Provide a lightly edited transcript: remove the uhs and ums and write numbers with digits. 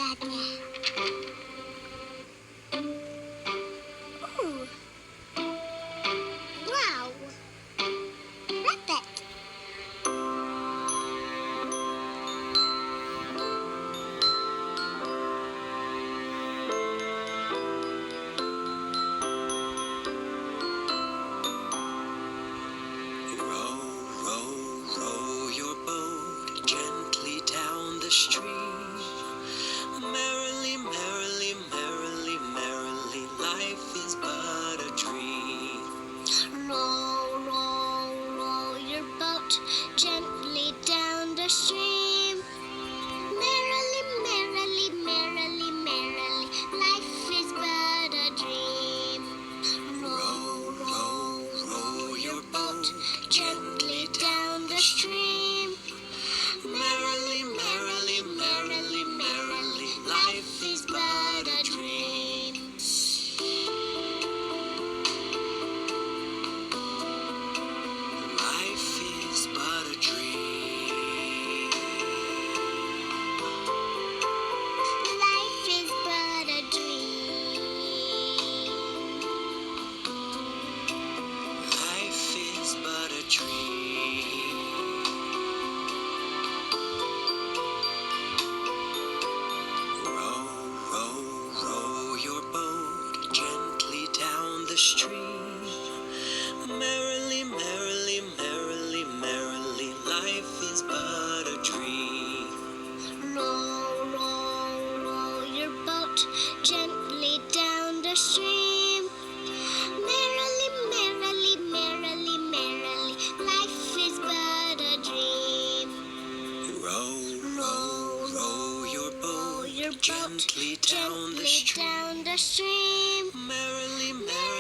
saatnya. Ooh. Wow. Rabbit. Row, row, row your boat gently down the stream. Merrily, merrily, merrily, merrily, life is but a dream. Row, row, row your boat gently down the stream. Merrily, merrily, merrily, merrily, life is but a dream. Row, row, row your boat gently down the stream. Merrily, merrily, merrily, merrily, life is but a dream. Life is but a dream. Life is but a dream. Life is but a dream. Row, row, row your boat gently down the stream. Merrily, merrily, merrily, merrily, life is but a dream. Row, row, row your boat gently down the stream. Merrily, merrily, merrily, merrily, life is but a dream. Row, row, row your boat Your boat gently down the gently stream. down the stream. Merrily, merrily,